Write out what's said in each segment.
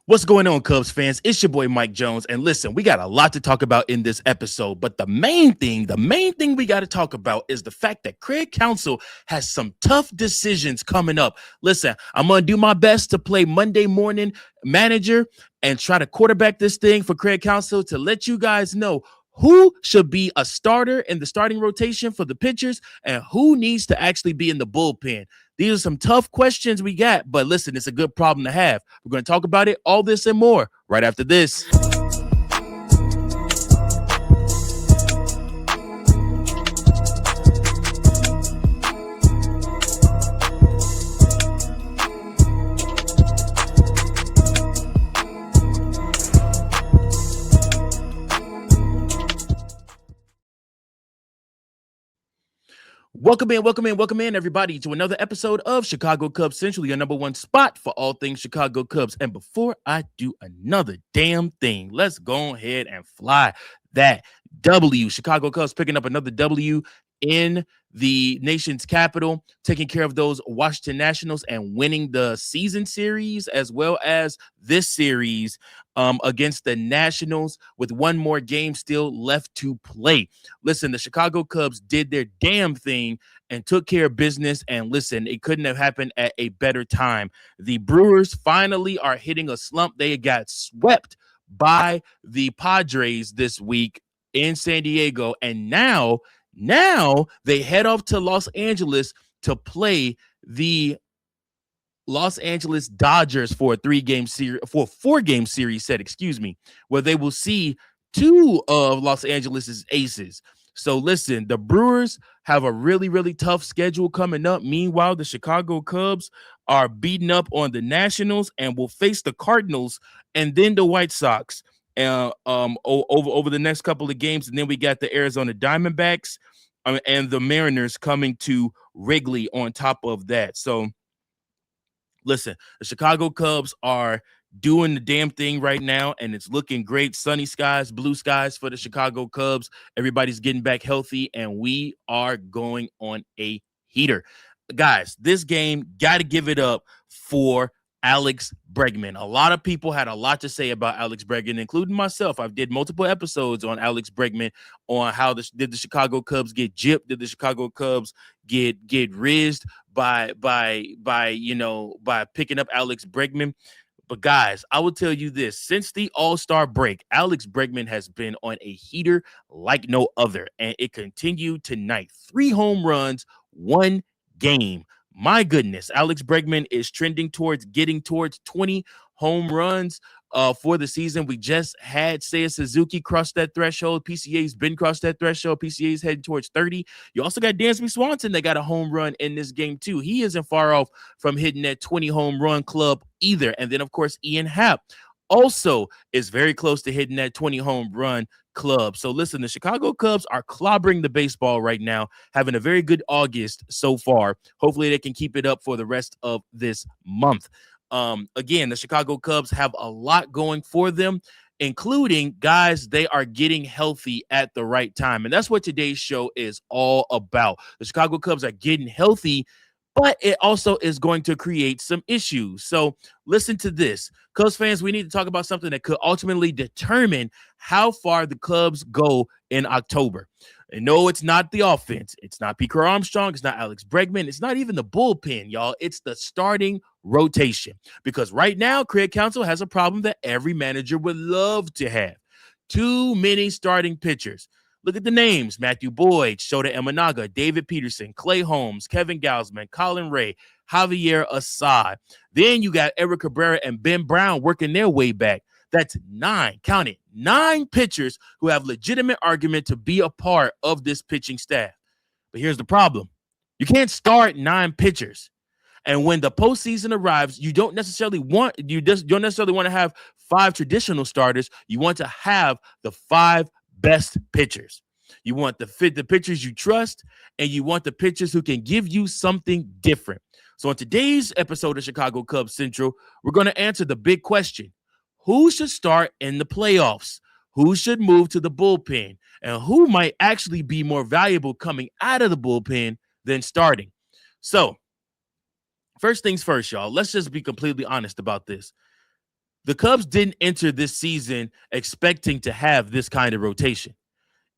What's going on, Cubs fans? It's your boy Mike Jones. And listen, we got a lot to talk about in this episode. But the main thing we got to talk about is the fact that Craig Counsell has some tough decisions coming up. Listen, I'm going to do my best to play Monday morning manager and try to quarterback this thing for Craig Counsell to let you guys know who should be a starter in the starting rotation for the pitchers and who needs to actually be in the bullpen. These are some tough questions we got, but listen, it's a good problem to have. We're going to talk about it, all this and more, right after this. Welcome in, everybody, to another episode of Chicago Cubs Central, your number one spot for all things Chicago Cubs. And before I do another damn thing, let's go ahead and fly that W. Chicago Cubs picking up another W in the nation's capital, taking care of those Washington Nationals and winning the season series as well as this series against the Nationals with one more game still left to play. Listen, the Chicago Cubs did their damn thing and took care of business. And listen, it couldn't have happened at a better time. The Brewers finally are hitting a slump. They got swept by the Padres this week in San Diego. And now they head off to Los Angeles to play the Los Angeles Dodgers for a 4-game series set, where they will see two of Los Angeles's aces. So listen, the Brewers have a really, really tough schedule coming up. Meanwhile, the Chicago Cubs are beating up on the Nationals and will face the Cardinals and then the White Sox over the next couple of games. And then we got the Arizona Diamondbacks and the Mariners coming to Wrigley on top of that. So listen, the Chicago Cubs are doing the damn thing right now, and it's looking great. Sunny skies, blue skies for the Chicago Cubs. Everybody's getting back healthy, and we are going on a heater. Guys, this game, got to give it up for Alex Bregman. A lot of people had a lot to say about Alex Bregman, including myself. I've did multiple episodes on Alex Bregman on how did the Chicago Cubs get gypped? Did the Chicago Cubs get rizzed by picking up Alex Bregman? But guys, I will tell you this: since the All-Star break, Alex Bregman has been on a heater like no other, and it continued tonight. 3 home runs, 1 game. My goodness, Alex Bregman is trending towards 20 home runs for the season. We just had Seiya Suzuki cross that threshold. PCA's been crossed that threshold. PCA's heading towards 30. You also got Dansby Swanson that got a home run in this game too. He isn't far off from hitting that 20 home run club either. And then, of course, Ian Happ also is very close to hitting that 20 home run club. So listen, the Chicago Cubs are clobbering the baseball right now, having a very good August so far. Hopefully they can keep it up for the rest of this month. Again, the Chicago Cubs have a lot going for them, including, guys, they are getting healthy at the right time. And that's what today's show is all about. The Chicago Cubs are getting healthy, but it also is going to create some issues. So listen to this. Cubs fans, we need to talk about something that could ultimately determine how far the Cubs go in October. And no, it's not the offense. It's not Pete Armstrong. It's not Alex Bregman. It's not even the bullpen, y'all. It's the starting rotation. Because right now, Craig Counsell has a problem that every manager would love to have. Too many starting pitchers. Look at the names: Matthew Boyd, Shōta Imanaga, David Peterson, Clay Holmes, Kevin Gausman, Colin Rea, Javier Assad. Then you got Eric Cabrera and Ben Brown working their way back. That's 9, count it, 9 pitchers who have legitimate argument to be a part of this pitching staff. But here's the problem. You can't start 9 pitchers. And when the postseason arrives, you don't necessarily want to have 5 traditional starters. You want to have the 5 best pitchers. You want the pitchers you trust, and you want the pitchers who can give you something different. So on today's episode of Chicago Cubs Central, we're going to answer the big question: who should start in the playoffs? Who should move to the bullpen? And who might actually be more valuable coming out of the bullpen than starting? So first things first, y'all. Let's just be completely honest about this. The Cubs didn't enter this season expecting to have this kind of rotation.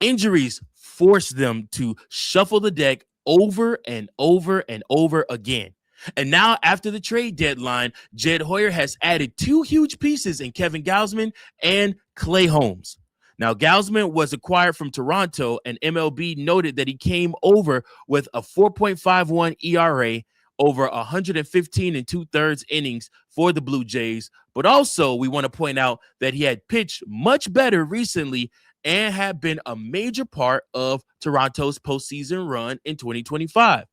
Injuries forced them to shuffle the deck over and over and over again. And now, after the trade deadline, Jed Hoyer has added two huge pieces in Kevin Gausman and Clay Holmes. Now, Gausman was acquired from Toronto, and MLB noted that he came over with a 4.51 ERA over 115 and two-thirds innings for the Blue Jays. But also, we want to point out that he had pitched much better recently and had been a major part of Toronto's postseason run in 2025.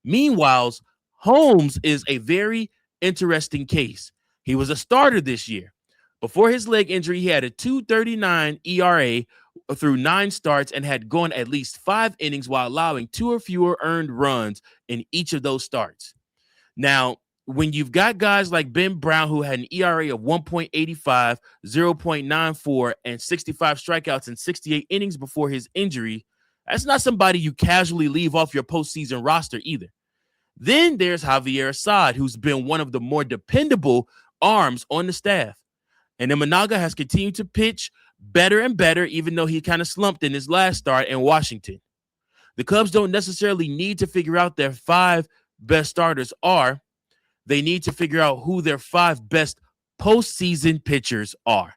Meanwhile, Holmes is a very interesting case. He was a starter this year. Before his leg injury, he had a 2.39 ERA through 9 starts and had gone at least 5 innings while allowing 2 or fewer earned runs in each of those starts. Now, when you've got guys like Ben Brown, who had an ERA of 1.85, 0.94, and 65 strikeouts in 68 innings before his injury, that's not somebody you casually leave off your postseason roster either. Then there's Javier Assad, who's been one of the more dependable arms on the staff. And Imanaga has continued to pitch better and better, even though he kind of slumped in his last start in Washington. The Cubs don't necessarily need to figure out their 5 best starters are. They need to figure out who their 5 best postseason pitchers are.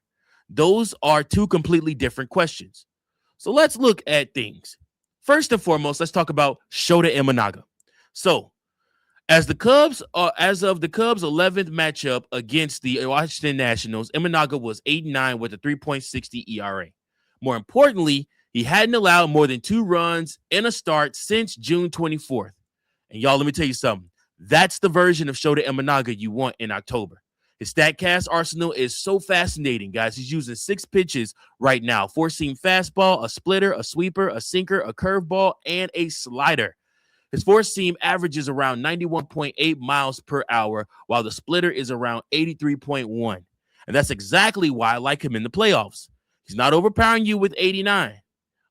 Those are 2 completely different questions. So let's look at things. First and foremost, let's talk about Shōta Imanaga. So, as of the Cubs' 11th matchup against the Washington Nationals, Imanaga was 8-9 with a 3.60 ERA. More importantly, he hadn't allowed more than 2 runs in a start since June 24th. And y'all, let me tell you something. That's the version of Shōta Imanaga you want in October. His StatCast arsenal is so fascinating, guys. He's using 6 pitches right now: 4-seam fastball, a splitter, a sweeper, a sinker, a curveball, and a slider. His 4-seam averages around 91.8 miles per hour, while the splitter is around 83.1. And that's exactly why I like him in the playoffs. He's not overpowering you with 89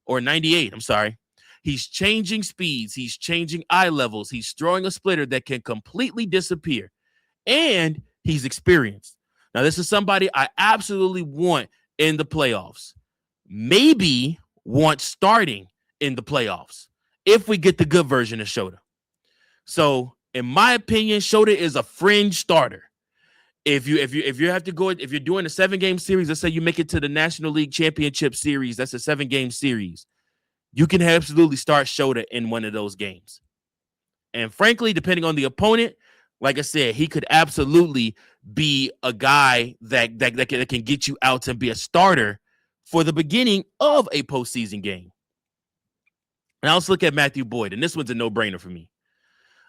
or 98. I'm sorry. He's changing speeds. He's changing eye levels. He's throwing a splitter that can completely disappear. And he's experienced. Now, this is somebody I absolutely want in the playoffs. Maybe want starting in the playoffs if we get the good version of Shōta. So, in my opinion, Shōta is a fringe starter. If you have to go, if you're doing a 7-game series, let's say you make it to the National League Championship Series, that's a 7-game series. You can absolutely start Shōta in one of those games. And frankly, depending on the opponent, like I said, he could absolutely be a guy that can get you out and be a starter for the beginning of a postseason game. Now let's look at Matthew Boyd, and this one's a no-brainer for me.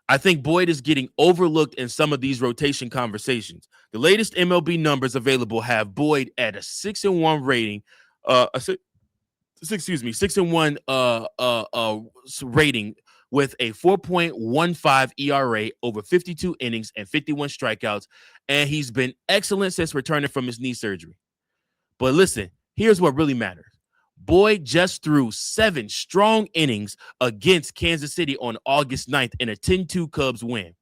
I think Boyd is getting overlooked in some of these rotation conversations. The latest MLB numbers available have Boyd at a 6-1 rating, 6-1 rating with a 4.15 ERA over 52 innings and 51 strikeouts, and he's been excellent since returning from his knee surgery. But listen, here's what really matters. Boyd just threw 7 strong innings against Kansas City on August 9th in a 10-2 Cubs win.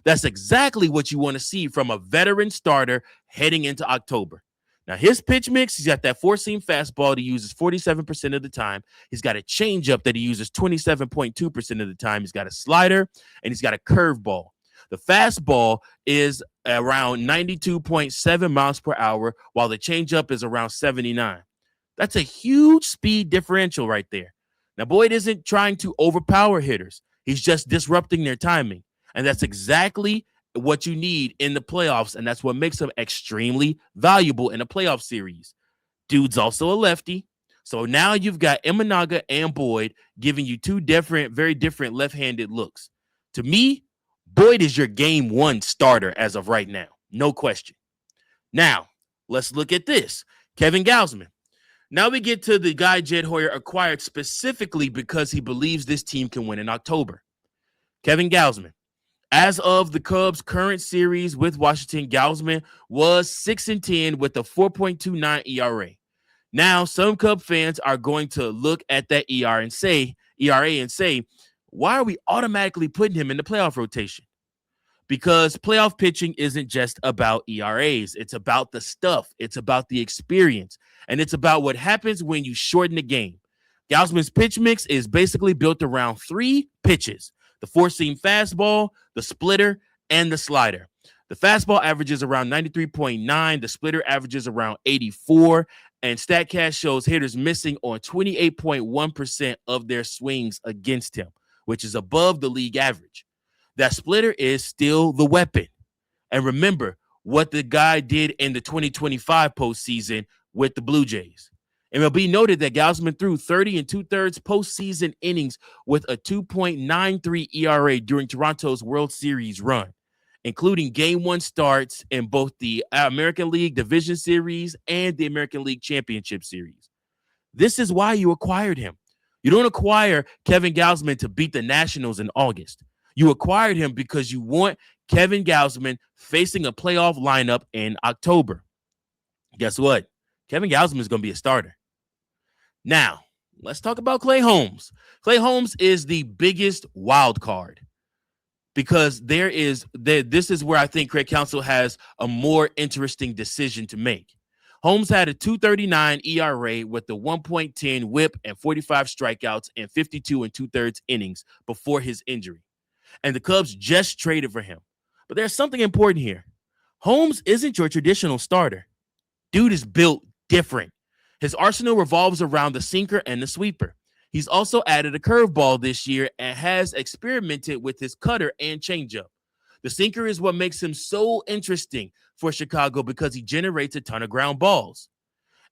That's exactly what you want to see from a veteran starter heading into October. Now, his pitch mix, he's got that 4-seam fastball that he uses 47% of the time. He's got a changeup that he uses 27.2% of the time. He's got a slider, and he's got a curveball. The fastball is around 92.7 miles per hour, while the changeup is around 79. That's a huge speed differential right there. Now, Boyd isn't trying to overpower hitters. He's just disrupting their timing, and that's exactly what you need in the playoffs, and that's what makes him extremely valuable in a playoff series. Dude's also a lefty, so now you've got Imanaga and Boyd giving you 2 very different left-handed looks. To me, Boyd is your game 1 starter as of right now, no question. Now, let's look at this. Kevin Gausman. Now we get to the guy Jed Hoyer acquired specifically because he believes this team can win in October. Kevin Gausman. As of the Cubs' current series with Washington, Gausman was 6-10 with a 4.29 ERA. Now, some Cub fans are going to look at that ERA and say, why are we automatically putting him in the playoff rotation? because playoff pitching isn't just about ERAs. It's about the stuff. It's about the experience. And it's about what happens when you shorten the game. Gausman's pitch mix is basically built around 3 pitches: the 4-seam fastball, the splitter, and the slider. The fastball averages around 93.9. The splitter averages around 84. And StatCast shows hitters missing on 28.1% of their swings against him, which is above the league average. That splitter is still the weapon. And remember what the guy did in the 2025 postseason with the Blue Jays. MLB noted that Gausman threw 30 2/3 postseason innings with a 2.93 ERA during Toronto's World Series run, including Game 1 starts in both the American League Division Series and the American League Championship Series. This is why you acquired him. You don't acquire Kevin Gausman to beat the Nationals in August. You acquired him because you want Kevin Gausman facing a playoff lineup in October. Guess what? Kevin Gausman is going to be a starter. Now, let's talk about Clay Holmes. Clay Holmes is the biggest wild card because this is where I think Craig Counsell has a more interesting decision to make. Holmes had a 2.39 ERA with a 1.10 whip and 45 strikeouts in 52 2/3 innings before his injury. And the Cubs just traded for him. But there's something important here. Holmes isn't your traditional starter. Dude is built different. His arsenal revolves around the sinker and the sweeper. He's also added a curveball this year and has experimented with his cutter and changeup. The sinker is what makes him so interesting for Chicago because he generates a ton of ground balls.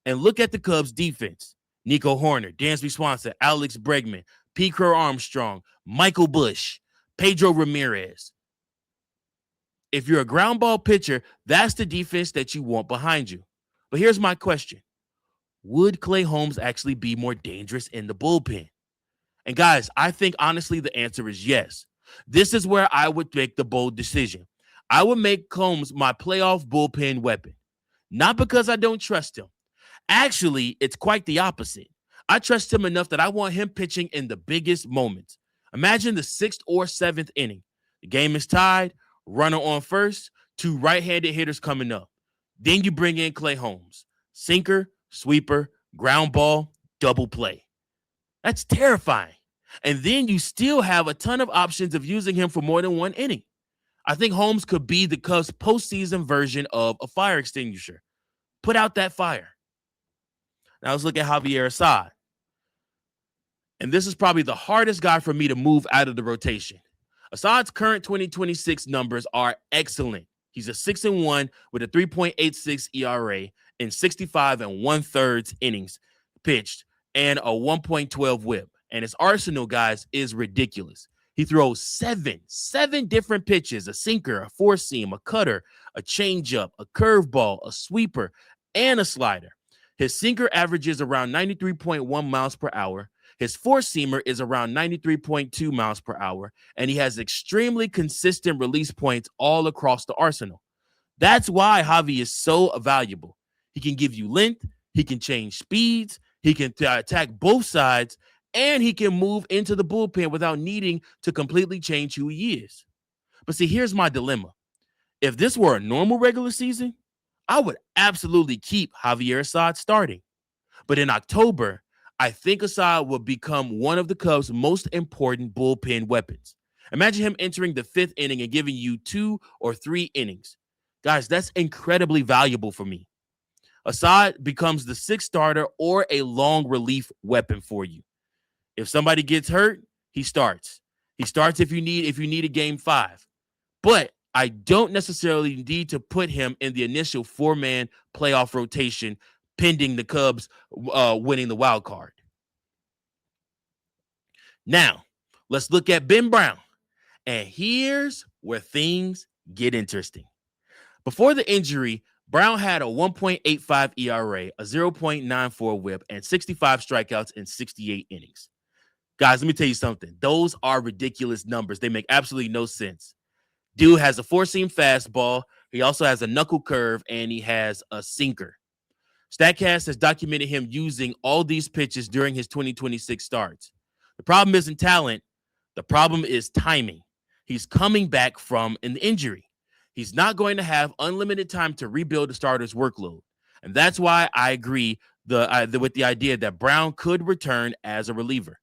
And look at the Cubs defense. Nico Horner, Dansby Swanson, Alex Bregman, P. Crow Armstrong, Michael Busch, Pedro Ramirez. If you're a ground ball pitcher, that's the defense that you want behind you. But here's my question. Would Clay Holmes actually be more dangerous in the bullpen? And guys, I think honestly the answer is yes. This is where I would make the bold decision. I would make Holmes my playoff bullpen weapon. Not because I don't trust him. Actually, it's quite the opposite. I trust him enough that I want him pitching in the biggest moments. Imagine the 6th or 7th inning. The game is tied, runner on first, 2 right-handed hitters coming up. Then you bring in Clay Holmes. Sinker, sweeper, ground ball, double play. That's terrifying. And then you still have a ton of options of using him for more than 1 inning. I think Holmes could be the Cubs' postseason version of a fire extinguisher. Put out that fire. Now let's look at Javier Assad. And this is probably the hardest guy for me to move out of the rotation. Assad's current 2026 numbers are excellent. He's a 6-1 with a 3.86 ERA in 65 1/3 innings pitched and a 1.12 whip. And his arsenal, guys, is ridiculous. He throws seven different pitches: a sinker, a 4-seam, a cutter, a changeup, a curveball, a sweeper, and a slider. His sinker averages around 93.1 miles per hour. His 4-seamer is around 93.2 miles per hour, and he has extremely consistent release points all across the arsenal. That's why Javi is so valuable. He can give you length, he can change speeds, he can attack both sides, and he can move into the bullpen without needing to completely change who he is. But see, here's my dilemma. If this were a normal regular season, I would absolutely keep Javier Assad starting. But in October, I think Assad will become one of the Cubs' most important bullpen weapons. Imagine him entering the 5th inning and giving you 2 or 3 innings. Guys, that's incredibly valuable for me. Assad becomes the 6th starter or a long relief weapon for you. If somebody gets hurt, he starts. He starts if you need a game 5. But I don't necessarily need to put him in the initial 4-man playoff rotation pending the Cubs winning the wild card. Now, let's look at Ben Brown. And here's where things get interesting. Before the injury, Brown had a 1.85 ERA, a 0.94 whip, and 65 strikeouts in 68 innings. Guys, let me tell you something. Those are ridiculous numbers. They make absolutely no sense. Dude has a 4-seam fastball. He also has a knuckle curve, and he has a sinker. StatCast has documented him using all these pitches during his 2026 starts. The problem isn't talent. The problem is timing. He's coming back from an injury. He's not going to have unlimited time to rebuild the starter's workload. And that's why I agree with the idea that Brown could return as a reliever.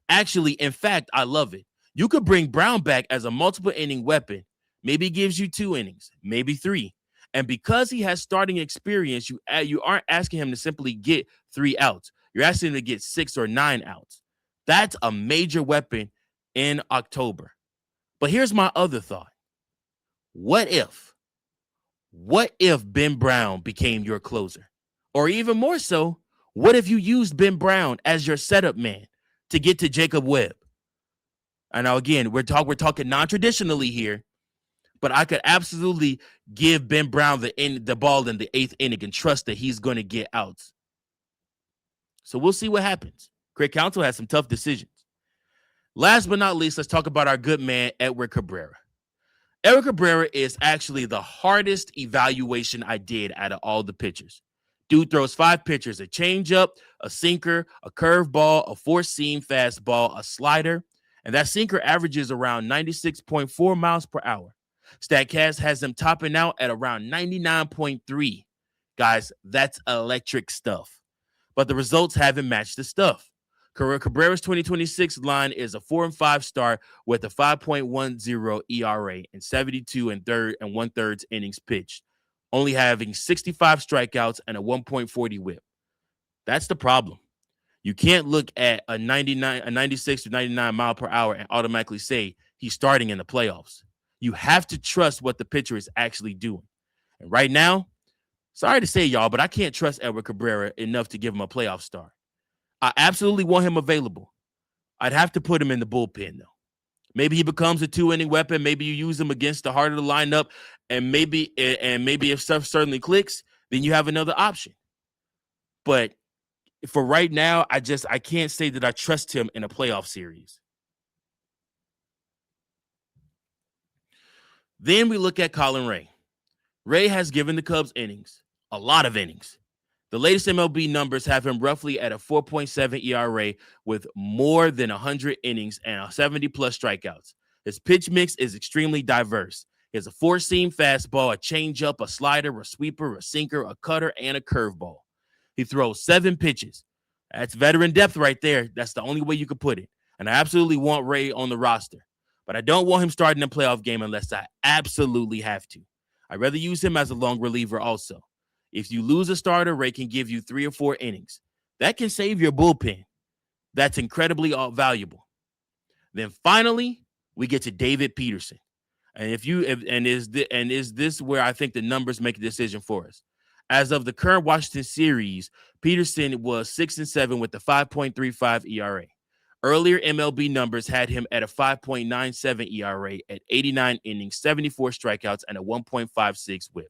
Actually, in fact, I love it. You could bring Brown back as a multiple inning weapon. Maybe he gives you 2 innings, maybe 3. And because he has starting experience, you aren't asking him to simply get 3 outs. You're asking him to get 6 or 9 outs. That's a major weapon in October. But here's my other thought. What if Ben Brown became your closer? Or even more so, what if you used Ben Brown as your setup man to get to Jacob Webb? And now, again, we're talking non-traditionally here, but I could absolutely give Ben Brown the ball in the 8th inning and trust that he's going to get outs. So we'll see what happens. Craig Counsell has some tough decisions. Last but not least, let's talk about our good man, Edward Cabrera. Edward Cabrera is actually the hardest evaluation I did out of all the pitchers. Dude throws 5 pitches, a changeup, a sinker, a curveball, a 4-seam fastball, a slider, and that sinker averages around 96.4 miles per hour. StatCast has him topping out at around 99.3. Guys, that's electric stuff. But the results haven't matched the stuff. Cabrera's 2026 line is a 4-5 start with a 5.10 ERA and 72 1/3 innings pitched, only having 65 strikeouts and a 1.40 whip. That's the problem. You can't look at a 96 to 99 mile per hour and automatically say he's starting in the playoffs. You have to trust what the pitcher is actually doing. And right now, sorry to say, y'all, but I can't trust Edward Cabrera enough to give him a playoff start. I absolutely want him available. I'd have to put him in the bullpen, though. Maybe he becomes a 2-inning weapon. Maybe you use him against the heart of the lineup, and maybe if stuff certainly clicks, then you have another option. But for right now, I can't say that I trust him in a playoff series. Then we look at Colin Rea. Rea has given the Cubs innings, a lot of innings. The latest MLB numbers have him roughly at a 4.7 ERA with more than 100 innings and 70-plus strikeouts. His pitch mix is extremely diverse. He has a 4-seam fastball, a changeup, a slider, a sweeper, a sinker, a cutter, and a curveball. He throws 7 pitches. That's veteran depth right there. That's the only way you could put it. And I absolutely want Rea on the roster. But I don't want him starting a playoff game unless I absolutely have to. I'd rather use him as a long reliever also. If you lose a starter, Rea can give you 3 or 4 innings. That can save your bullpen. That's incredibly valuable. Then finally, we get to David Peterson. And is this where I think the numbers make a decision for us? As of the current Washington series, Peterson was 6-7 with a 5.35 ERA. Earlier MLB numbers had him at a 5.97 ERA at 89 innings, 74 strikeouts, and a 1.56 whip.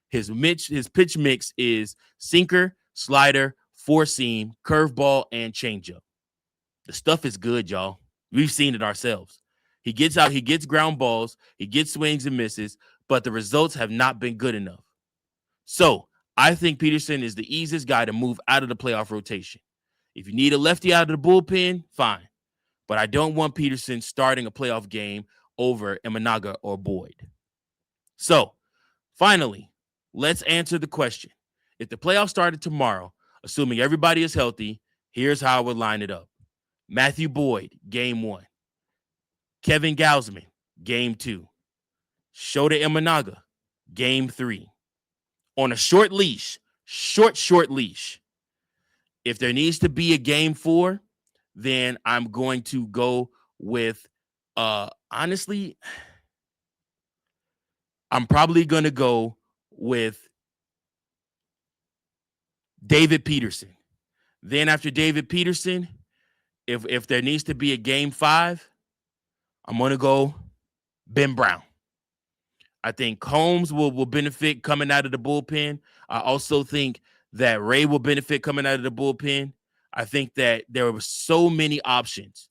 His pitch mix is sinker, slider, 4-seam, curveball, and changeup. The stuff is good, y'all. We've seen it ourselves. He gets out, he gets ground balls, he gets swings and misses, but the results have not been good enough. So I think Peterson is the easiest guy to move out of the playoff rotation. If you need a lefty out of the bullpen, fine. But I don't want Peterson starting a playoff game over Imanaga or Boyd. So finally, let's answer the question. If the playoffs started tomorrow, assuming everybody is healthy, here's how I would line it up. Matthew Boyd, game 1. Kevin Gausman, game 2. Shōta Imanaga, game 3. On a short leash, short leash. If there needs to be a game 4, then I'm going to go with, honestly, I'm probably going to go with David Peterson. Then after David Peterson, if there needs to be a game 5, I'm going to go Ben Brown. I think Holmes will benefit coming out of the bullpen. I also think that Rea will benefit coming out of the bullpen. I think that there were so many options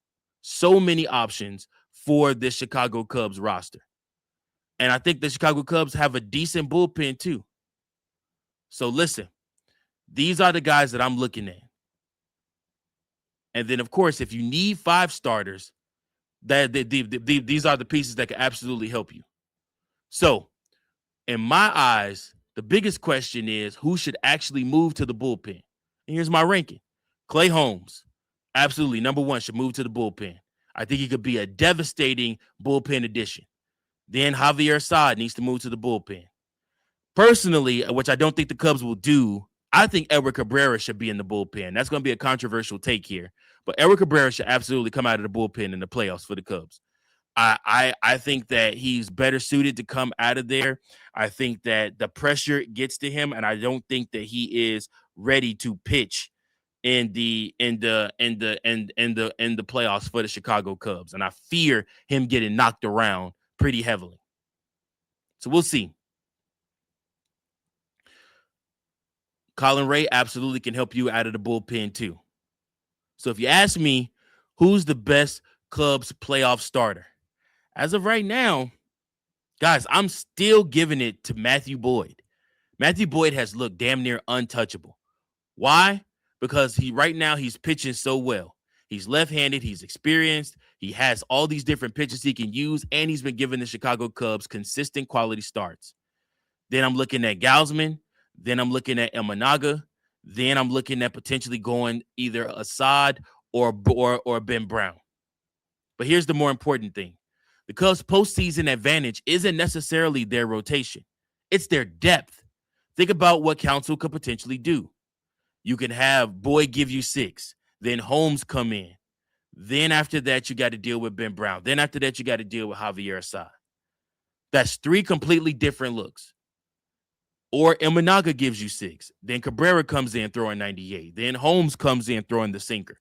for the Chicago Cubs roster. And I think the Chicago Cubs have a decent bullpen too. So listen, these are the guys that I'm looking at. And then, of course, if you need 5 starters, These are the pieces that can absolutely help you. So, in my eyes, the biggest question is who should actually move to the bullpen. And here's my ranking. Clay Holmes, absolutely, number one, should move to the bullpen. I think he could be a devastating bullpen addition. Then Javier Assad needs to move to the bullpen. Personally, which I don't think the Cubs will do, I think Edward Cabrera should be in the bullpen. That's going to be a controversial take here. But Edward Cabrera should absolutely come out of the bullpen in the playoffs for the Cubs. I think that he's better suited to come out of there. I think that the pressure gets to him, and I don't think that he is ready to pitch in the playoffs for the Chicago Cubs. And I fear him getting knocked around pretty heavily. So we'll see. Colin Rea absolutely can help you out of the bullpen too. So if you ask me, who's the best Cubs playoff starter? As of right now, guys, I'm still giving it to Matthew Boyd. Matthew Boyd has looked damn near untouchable. Why? Because right now he's pitching so well. He's left-handed. He's experienced. He has all these different pitches he can use, and he's been giving the Chicago Cubs consistent quality starts. Then I'm looking at Gausman. Then I'm looking at Imanaga. Then I'm looking at potentially going either Assad or Ben Brown. But here's the more important thing. The Cubs' postseason advantage isn't necessarily their rotation. It's their depth. Think about what Counsell could potentially do. You can have Boyd give you 6. Then Holmes come in. Then after that, you got to deal with Ben Brown. Then after that, you got to deal with Javier Assad. That's 3 completely different looks. Or Imanaga gives you 6. Then Cabrera comes in throwing 98. Then Holmes comes in throwing the sinker.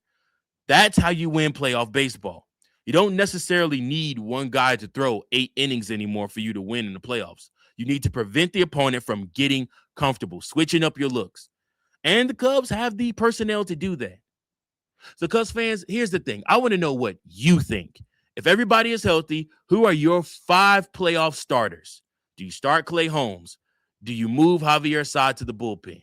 That's how you win playoff baseball. You don't necessarily need one guy to throw 8 innings anymore for you to win in the playoffs. You need to prevent the opponent from getting comfortable, switching up your looks. And the Cubs have the personnel to do that. So Cubs fans, here's the thing. I want to know what you think. If everybody is healthy, who are your 5 playoff starters? Do you start Clay Holmes? Do you move Javier Assad to the bullpen?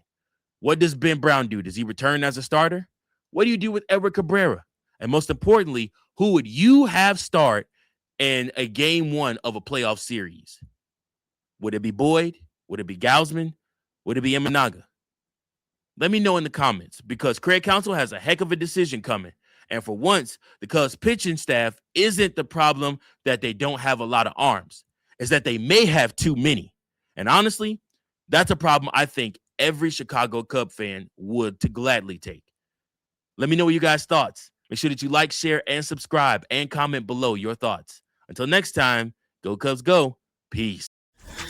What does Ben Brown do? Does he return as a starter? What do you do with Edward Cabrera? And most importantly, who would you have start in a game 1 of a playoff series? Would it be Boyd? Would it be Gausman? Would it be Imanaga? Let me know in the comments, because Craig Counsell has a heck of a decision coming. And for once, the Cubs pitching staff isn't the problem that they don't have a lot of arms. It's that they may have too many. And honestly, that's a problem I think every Chicago Cub fan would to gladly take. Let me know what you guys' thoughts. Make sure that you like, share, and subscribe, and comment below your thoughts. Until next time, go Cubs go. Peace.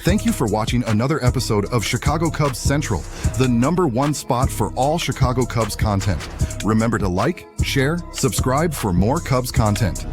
Thank you for watching another episode of Chicago Cubs Central, the #1 spot for all Chicago Cubs content. Remember to like, share, subscribe for more Cubs content.